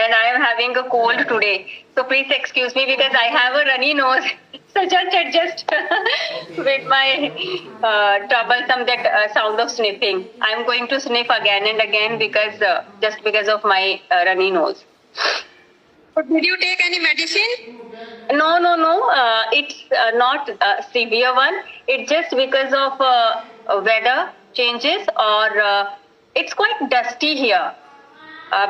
and I am having a cold today. So please excuse me because I have a runny nose. So just adjust with my troublesome that sound of sniffing. I am going to sniff again and again because just because of my runny nose. But did you take any medicine? No. It's not a severe one. It's just because of weather changes or it's quite dusty here.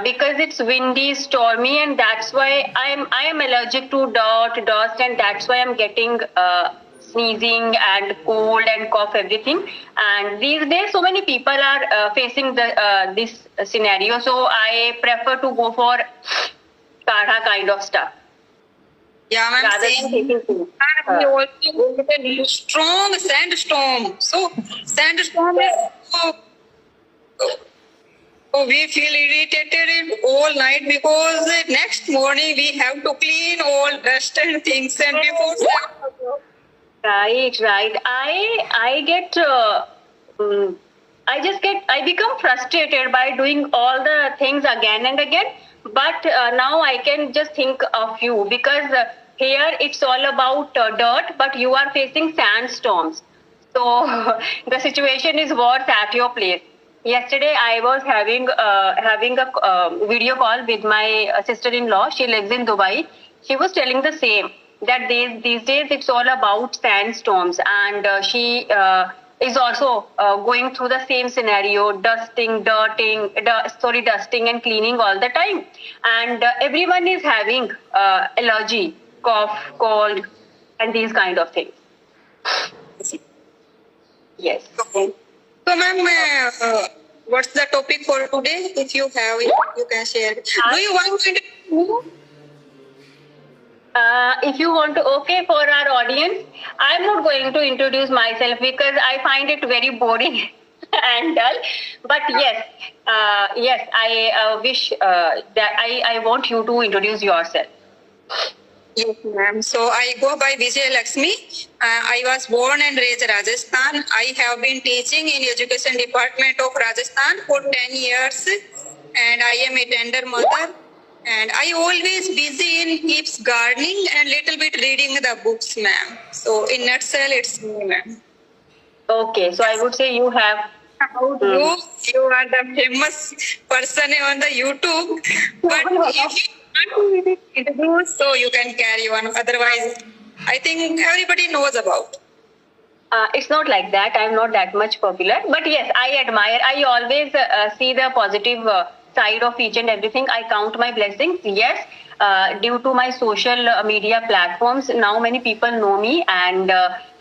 Because it's windy, stormy, and that's why I am allergic to dirt, dust, and that's why I'm getting sneezing and cold and cough everything. And these days, so many people are facing this scenario. So I prefer to go for kadha kind of stuff. Yeah, I'm Rather saying. than taking food. And we also go with a strong sandstorm. So sandstorm is so we feel irritated all night because next morning we have to clean all dust and things and before. Right. I get. I become frustrated by doing all the things again and again. But now I can just think of you because here it's all about dirt, but you are facing sandstorms. So the situation is worse at your place. Yesterday I was having a video call with my sister-in-law. She lives in Dubai. She was telling the same that these days it's all about sandstorms, and she is also going through the same scenario, dusting and cleaning all the time, and everyone is having allergy, cough, cold, and these kind of things. Yes. So, ma'am, what's the topic for today? If you have it, you can share. Do you want to? If you want to, okay, for our audience, I'm not going to introduce myself because I find it very boring and dull. But yes, I wish that I want you to introduce yourself. Yes, ma'am. So I go by Vijay Lakshmi. I was born and raised in Rajasthan. I have been teaching in education department of Rajasthan for 10 years, and I am a tender mother. And I always busy in keeps gardening and little bit reading the books, ma'am. So in nutshell, it's me, ma'am. Okay, so I would say you have. You are the famous person on the YouTube, but if you want to introduce, so you can carry on. Otherwise, I think everybody knows about. It's not like that. I'm not that much popular, but yes, I admire. I always see the positive side of each and everything. I count my blessings. Yes, due to my social media platforms, now many people know me, and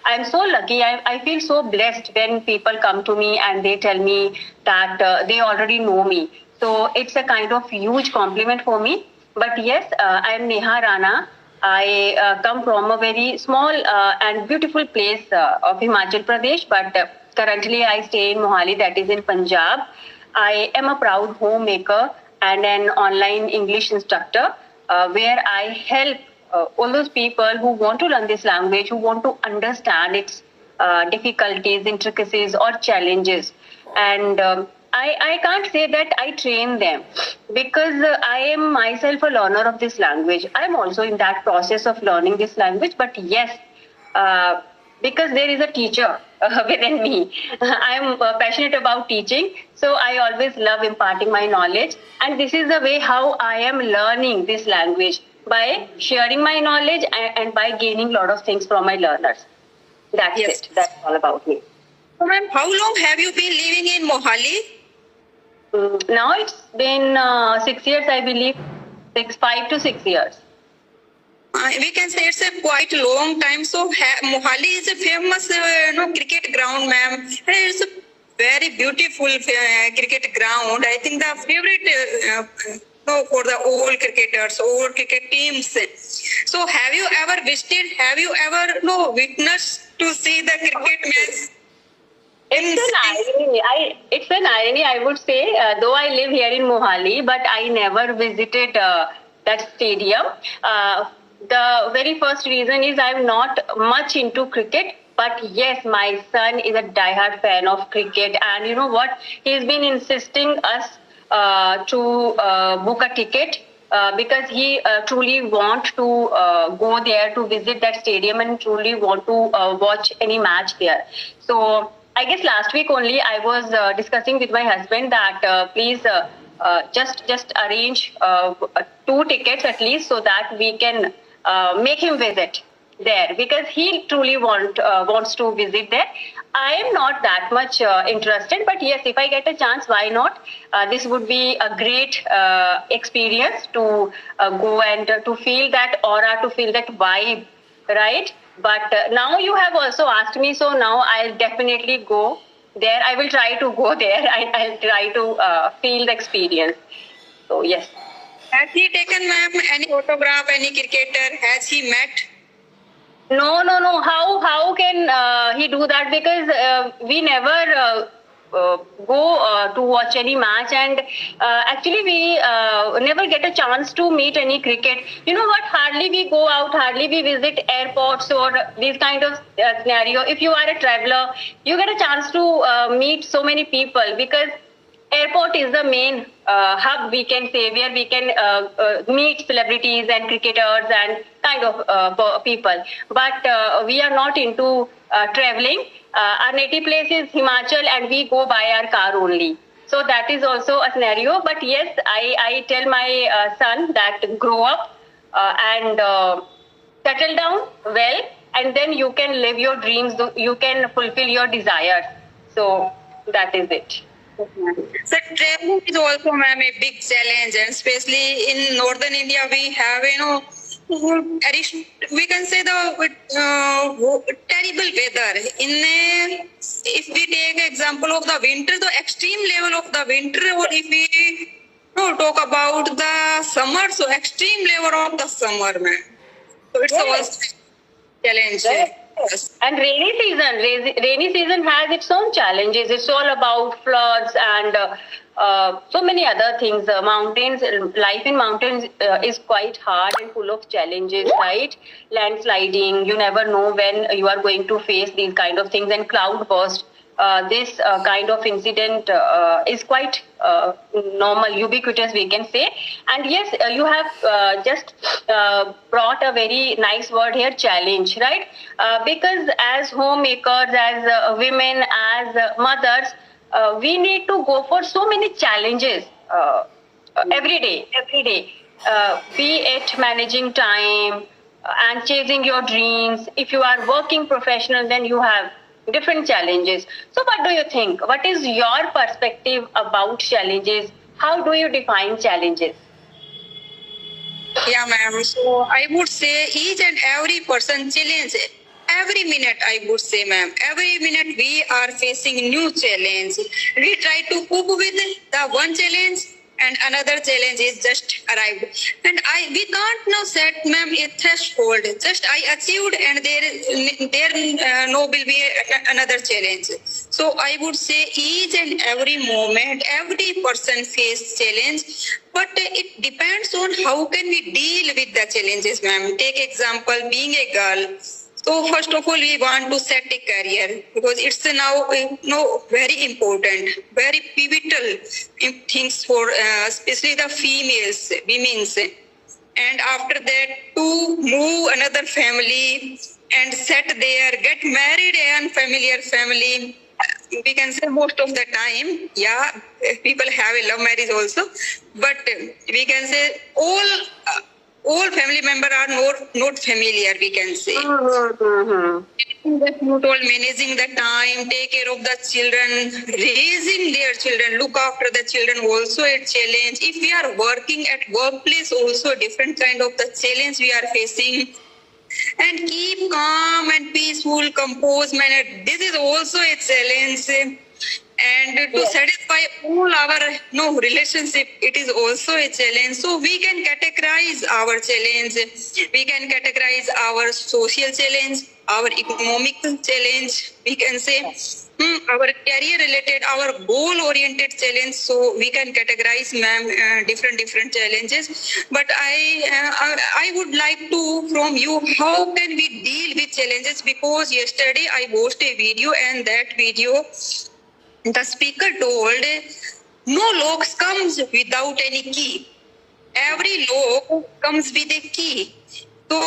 I'm so lucky. I feel so blessed when people come to me and they tell me that they already know me. So it's a kind of huge compliment for me. But yes, I'm Neha Rana. I come from a very small and beautiful place of Himachal Pradesh, but currently I stay in Mohali, that is in Punjab. I am a proud homemaker and an online English instructor where I help all those people who want to learn this language, who want to understand its difficulties, intricacies, or challenges. And I can't say that I train them because I am myself a learner of this language. I am also in that process of learning this language. But yes, because there is a teacher within me. I am passionate about teaching. So I always love imparting my knowledge. And this is the way how I am learning this language, by sharing my knowledge and by gaining a lot of things from my learners. That's it. That's all about me. So, ma'am, how long have you been living in Mohali? Now it's been 6 years, I believe. 5 to 6 years. We can say it's a quite long time. So Mohali is a famous cricket ground, ma'am. It's a very beautiful cricket ground. I think the favorite for the old cricketers, old cricket teams. So have you ever visited? Have you ever witnessed to see the cricket match? It's an irony, I would say, though I live here in Mohali, but I never visited that stadium. The very first reason is I'm not much into cricket, but yes, my son is a diehard fan of cricket, and you know what? He's been insisting us to book a ticket because he truly want to go there to visit that stadium and truly want to watch any match there. So I guess last week only I was discussing with my husband that please just arrange 2 tickets at least so that we can make him visit there, because he truly wants to visit there. I am not that much interested, but yes, if I get a chance, why not? This would be a great experience to go and to feel that aura, to feel that vibe, right? But now you have also asked me, so now I'll definitely go there. I will try to go there. I'll try to feel the experience. So yes. Has he taken, ma'am, any photograph, any cricketer? Has he met? No. How can he do that? Because we never go to watch any match, and actually we never get a chance to meet any cricket. You know what? Hardly we go out, hardly we visit airports or these kind of scenario. If you are a traveler, you get a chance to meet so many people, because airport is the main hub, we can say, where we can meet celebrities and cricketers and kind of people. But we are not into traveling. Our native place is Himachal and we go by our car only. So that is also a scenario. But yes, I tell my son that grow up and settle down well, and then you can live your dreams, you can fulfill your desires. So that is it. So traveling is also, ma'am, a big challenge, and especially in northern India, we have, we can say the terrible weather. If we take example of the winter, the extreme level of the winter, or if we talk about the summer, so extreme level of the summer, ma'am. So it's also a challenge. Yes. And rainy season has its own challenges. It's all about floods and so many other things. Mountains, life in mountains is quite hard and full of challenges, right? Landsliding, you never know when you are going to face these kind of things, and cloud burst. This kind of incident is quite normal, ubiquitous, we can say. And yes, you have just brought a very nice word here, challenge, right? Because as homemakers, as women, as mothers, we need to go for so many challenges every day. Be it managing time and chasing your dreams. If you are working professional, then you have different challenges. So what do you think? What is your perspective about challenges? How do you define challenges? Yeah, ma'am. So I would say each and every person challenge. Every minute, I would say, ma'am, every minute we are facing new challenge. We try to cope with the one challenge, and another challenge is just arrived. And we can't now set, ma'am, a threshold. Just I achieved, and there no will be another challenge. So I would say each and every moment, every person face challenge, but it depends on how can we deal with the challenges, ma'am. Take example, being a girl. So first of all, we want to set a career, because it's now very important, very pivotal things for especially the females, women's. And after that, to move another family and set there, get married in unfamiliar family. We can say most of the time, yeah, people have a love marriage also, but we can say all family members are not familiar, we can say. Not all managing the time, take care of the children, raising their children, look after the children, also a challenge. If we are working at workplace, also different kind of the challenge we are facing. And keep calm and peaceful, composed manner. This is also a challenge. And to satisfy all our relationship, it is also a challenge. So we can categorize our challenge. We can categorize our social challenge, our economic challenge. We can say our career related, our goal oriented challenge. So we can categorize, ma'am, different challenges. But I would like to from you, how can we deal with challenges? Because yesterday I watched a video, and that video, the speaker told, no locks comes without any key. every lock comes with a key. So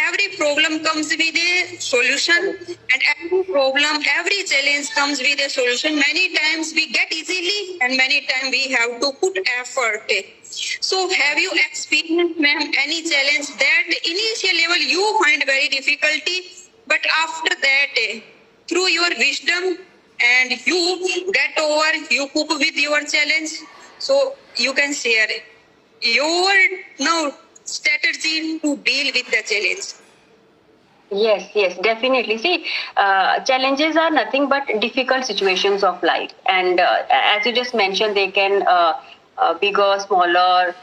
every problem comes with a solution, and every problem, every challenge comes with a solution. Many times we get easily, and many times we have to put effort. So have you experienced, ma'am, any challenge that initial level you find very difficulty, but after that, through your wisdom and you get over, you cope with your challenge? So you can share your now strategy to deal with the challenge. Yes, definitely. See, challenges are nothing but difficult situations of life, and as you just mentioned, they can bigger, smaller,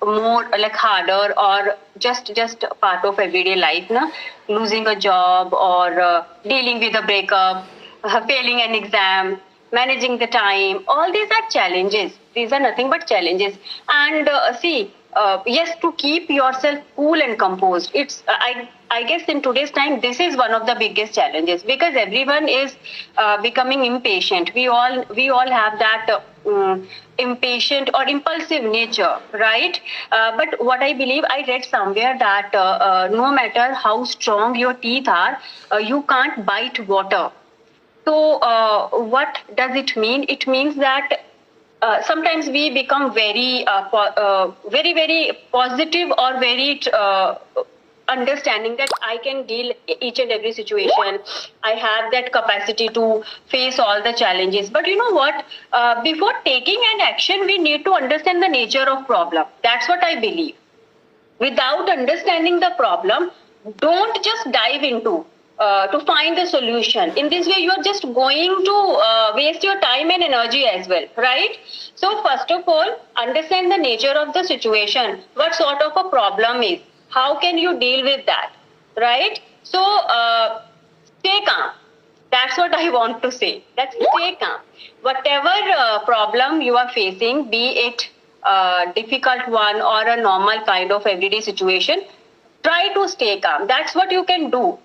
more like harder, or just part of everyday life. Na? Losing a job, or dealing with a breakup, failing an exam, managing the time. All these are challenges. These are nothing but challenges. And see, yes, to keep yourself cool and composed, it's I guess in today's time this is one of the biggest challenges, because everyone is becoming impatient. We all have that impatient or impulsive nature, right? But what I believe, I read somewhere that no matter how strong your teeth are, you can't bite water. So, what does it mean? It means that sometimes we become very, very positive, or very understanding that I can deal each and every situation. I have that capacity to face all the challenges. But you know what? Before taking an action, we need to understand the nature of problem. That's what I believe. Without understanding the problem, don't just dive into to find the solution. In this way, you are just going to waste your time and energy as well, right? So first of all, understand the nature of the situation. What sort of a problem is? How can you deal with that, right? So stay calm. That's what I want to say. That's stay calm. Whatever problem you are facing, be it a difficult one or a normal kind of everyday situation, try to stay calm. That's what you can do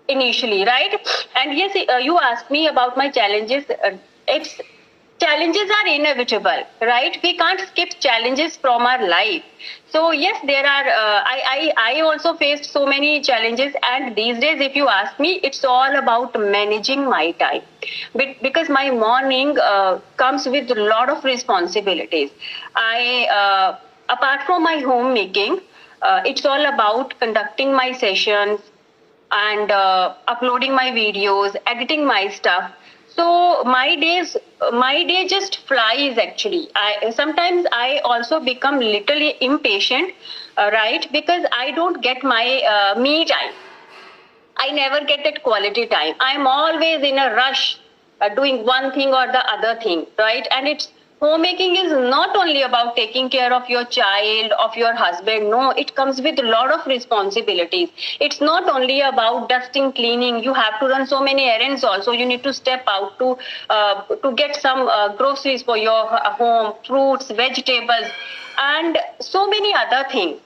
initially, right? And yes, you asked me about my challenges. It's challenges are inevitable, right? We can't skip challenges from our life. So yes, there are. I also faced so many challenges, and these days, if you ask me, it's all about managing my time, because my morning comes with a lot of responsibilities. Apart from my homemaking, it's all about conducting my sessions and uploading my videos, editing my stuff. So my day just flies actually. Sometimes I also become little impatient, right? Because I don't get my me time. I never get that quality time. I'm always in a rush, doing one thing or the other thing, right? And it's homemaking is not only about taking care of your child, of your husband. No, it comes with a lot of responsibilities. It's not only about dusting, cleaning. You have to run so many errands also. You need to step out to get some groceries for your home, fruits, vegetables, and so many other things.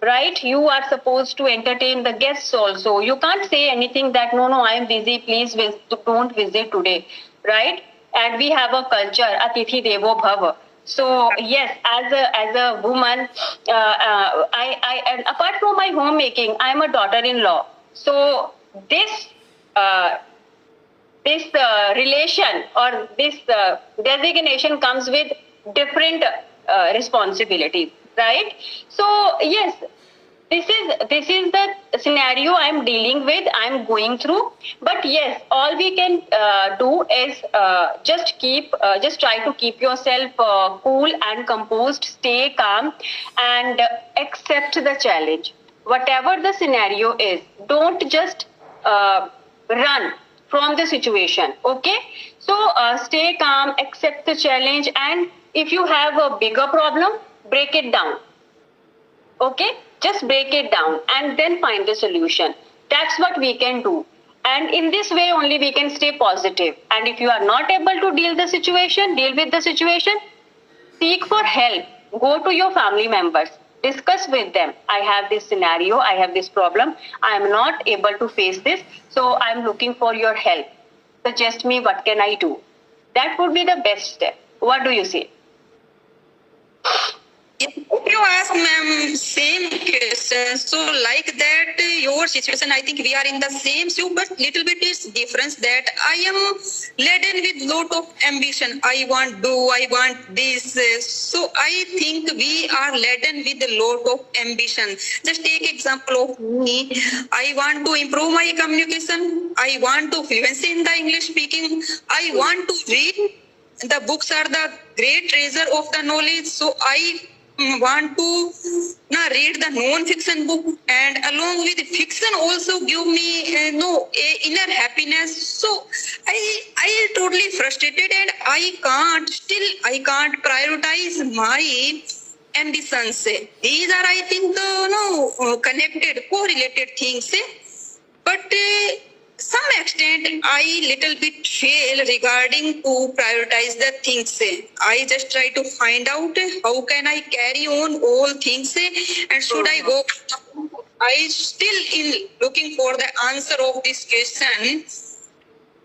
Right? You are supposed to entertain the guests also. You can't say anything that, no, I am busy, please don't visit today. Right? And we have a culture, Atithi Devo Bhava. So yes, as a woman, and apart from my homemaking, I am a daughter-in-law. So this relation, or this designation comes with different responsibilities, right? So yes, this is the scenario I'm dealing with, I'm going through. But yes, all we can do is just try to keep yourself cool and composed, stay calm, and accept the challenge. Whatever the scenario is, don't just run from the situation. Okay, so stay calm, accept the challenge, and if you have a bigger problem, break it down. Okay, just break it down and then find the solution. That's what we can do, and in this way only we can stay positive. And if you are not able to deal with the situation, seek for help. Go to your family members, discuss with them. I have this scenario, I have this problem, I am not able to face this, so I am looking for your help. Suggest me, what can I do? That would be the best step. What do you say? You ask ma'am same question. So like that, your situation, I think we are in the same shoe, but little bit is difference that I am laden with lot of ambition. I want this. So I think we are laden with a lot of ambition. Just take example of me. I want to improve my communication. I want to fluency in the English speaking. I want to read. The books are the great treasure of the knowledge. So I want to read the non-fiction book, and along with fiction also give me inner happiness. So I totally frustrated, and I can't prioritize my ambitions. These are, I think, connected, correlated things. But some extent I little bit fail regarding to prioritize the things. I just try to find out how can I carry on all things, and should I go. I still in looking for the answer of this question.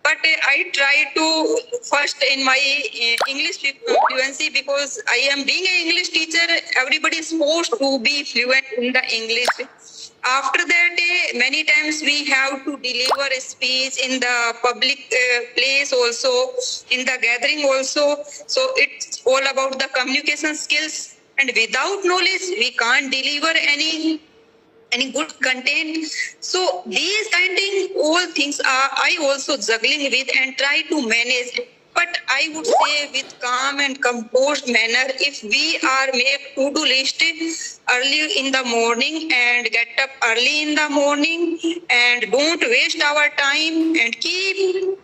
But I try to first in my English fluency, because I am being an English teacher. Everybody is supposed to be fluent in the English. After that, many times we have to deliver a speech in the public place also, in the gathering also. So it's all about the communication skills. And without knowledge, we can't deliver any good content. So these kind of all things are I also juggling with and try to manage. But I would say with calm and composed manner, if we are make to-do list early in the morning and get up early in the morning and don't waste our time and keep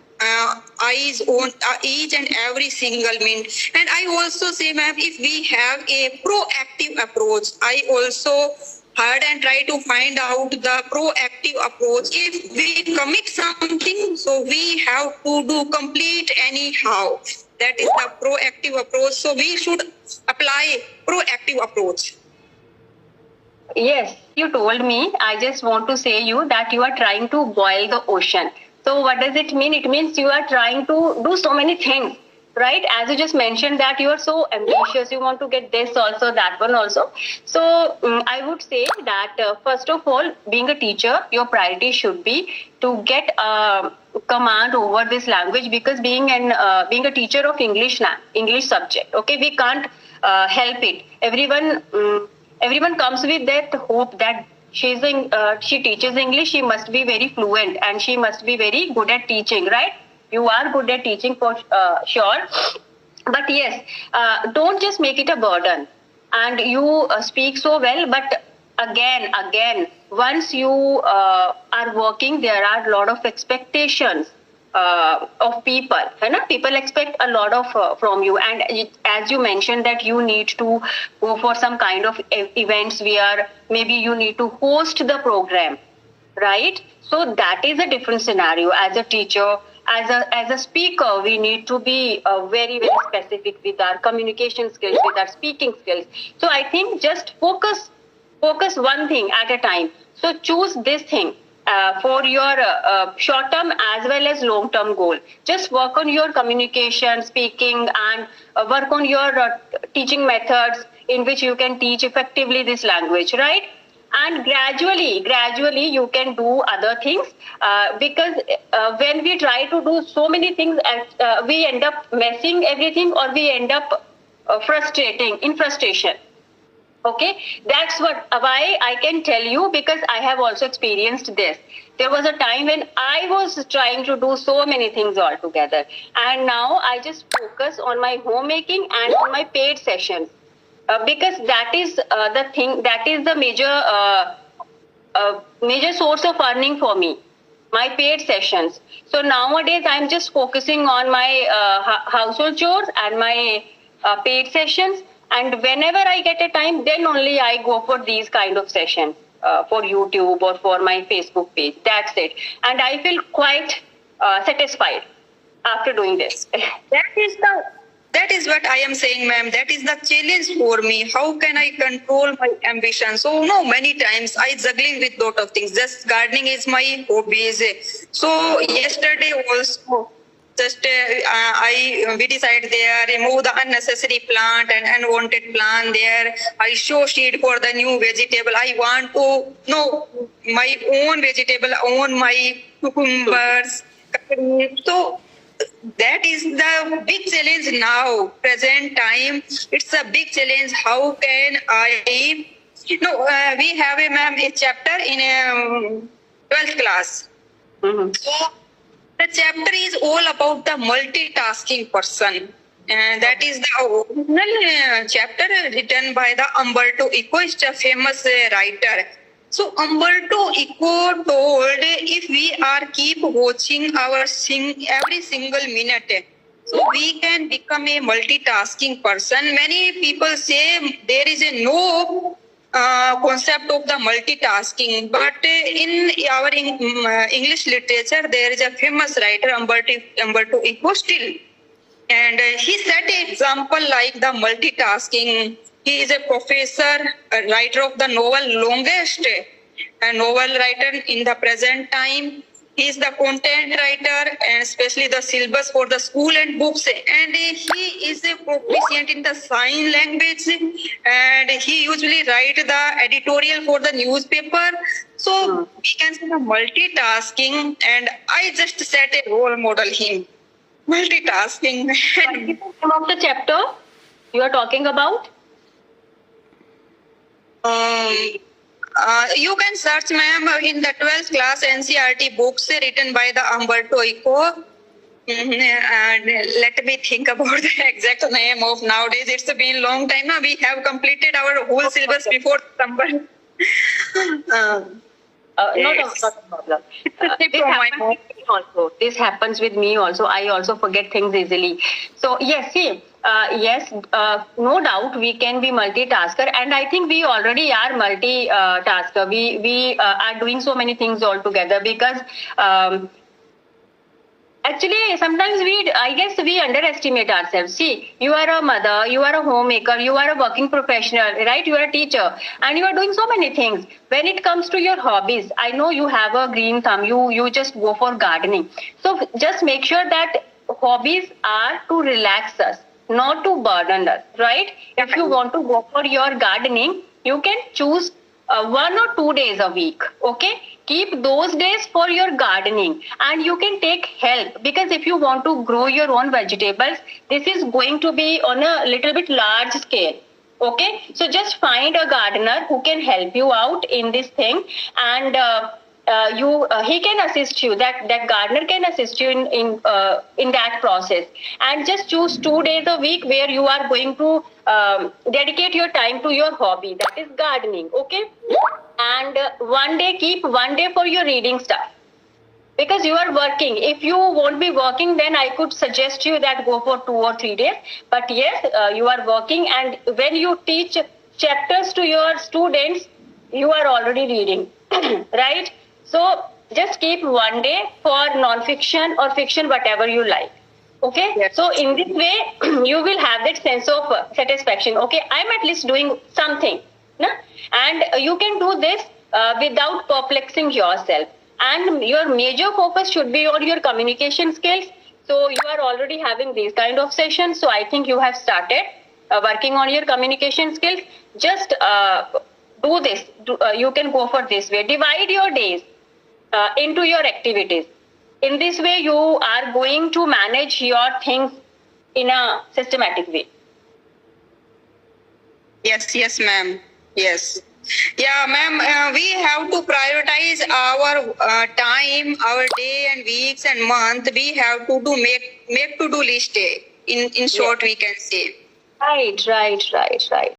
eyes on each and every single minute. And I also say, ma'am, if we have a proactive approach, I also heard and try to find out the proactive approach. If we commit something, so we have to do complete anyhow. That is the proactive approach. So we should apply proactive approach. Yes, you told me. I just want to say you that you are trying to boil the ocean. So what does it mean? It means you are trying to do so many things, right? As you just mentioned that you are so ambitious, you want to get this also, that one also. So I would say that first of all, being a teacher, your priority should be to get command over this language, because being a teacher of English subject, okay, we can't help it. Everyone comes with that hope that she teaches English, she must be very fluent and she must be very good at teaching, right? You are good at teaching for sure. But yes, don't just make it a burden. And you speak so well, but again, once you are working, there are a lot of expectations of people. People expect a lot of from you, and as you mentioned that you need to go for some kind of events where maybe you need to host the program, right? So that is a different scenario. As a teacher, as a speaker, we need to be very specific with our communication skills, with our speaking skills. So I think just focus one thing at a time. So choose this thing for your short-term as well as long-term goal. Just work on your communication, speaking, and work on your teaching methods in which you can teach effectively this language, right? And gradually you can do other things, because when we try to do so many things, we end up messing everything, or we end up frustration. Okay, that's why I can tell you, because I have also experienced this. There was a time when I was trying to do so many things all together, and now I just focus on my homemaking and on my paid sessions, because that is the thing, that is the major source of earning for me, my paid sessions. So nowadays I'm just focusing on my household chores and my paid sessions. And whenever I get a time, then only I go for these kind of sessions for YouTube or for my Facebook page. That's it. And I feel quite satisfied after doing this. That is what I am saying, ma'am. That is the challenge for me. How can I control my ambition? So, many times I juggling with lot of things. Just gardening is my hobby. So, yesterday also, just we decide there, remove the unnecessary plant and unwanted plant there. I show seed for the new vegetable. I want to know my own vegetable, own my cucumbers. So that is the big challenge now, present time. It's a big challenge. How can I? No, we have a chapter in 12th class. Mhm. So the chapter is all about the multitasking person. And that is the original chapter written by the Umberto Eco, is a famous writer. So Umberto Eco told, if we are keep watching our every single minute, so we can become a multitasking person. Many people say there is a no concept of the multitasking, but in our English literature there is a famous writer Umberto Eco still, and he set an example like the multitasking. He is a professor, a writer of the novel longest novel writer in the present time. He is the content writer and especially the syllabus for the school and books. And he is a proficient in the sign language, and he usually write the editorial for the newspaper. So we can say the multitasking, and I just set a role model him. Multitasking. What is the name of the chapter you are talking about? You can search, ma'am, in the 12th class NCERT books written by the Umberto Eco. And let me think about the exact name of nowadays. It's been a long time now. We have completed our whole syllabus before December. Not a problem. This happens with me also. I also forget things easily. So yes, see, no doubt we can be multitasker, and I think we already are multitasker. We are doing so many things all together because actually sometimes I guess we underestimate ourselves. See, you are a mother, you are a homemaker, you are a working professional, right? You are a teacher, and you are doing so many things. When it comes to your hobbies, I know you have a green thumb. You just go for gardening. So just make sure that hobbies are to relax us, not to burden us, right? If you want to go for your gardening, you can choose 1 or 2 days a week, okay? Keep those days for your gardening, and you can take help, because if you want to grow your own vegetables, this is going to be on a little bit large scale, okay? So just find a gardener who can help you out in this thing, and he can assist you. That gardener can assist you in that process, and just choose 2 days a week where you are going to dedicate your time to your hobby, that is gardening, okay? And keep 1 day for your reading stuff, because you are working. If you won't be working, then I could suggest you that go for 2 or 3 days. But yes, you are working, and when you teach chapters to your students, you are already reading, right? So just keep 1 day for non-fiction or fiction, whatever you like. Okay. Yes. So in this way, you will have that sense of satisfaction. Okay, I'm at least doing something. No? And you can do this without perplexing yourself. And your major focus should be on your communication skills. So you are already having these kind of sessions. So I think you have started working on your communication skills. Just do this. You can go for this way. Divide your days into your activities. In this way, you are going to manage your things in a systematic way. Yes, ma'am. Yes. Yeah, ma'am, we have to prioritize our time, our day and weeks and month. We have to make to-do list. In short, we can say. Right.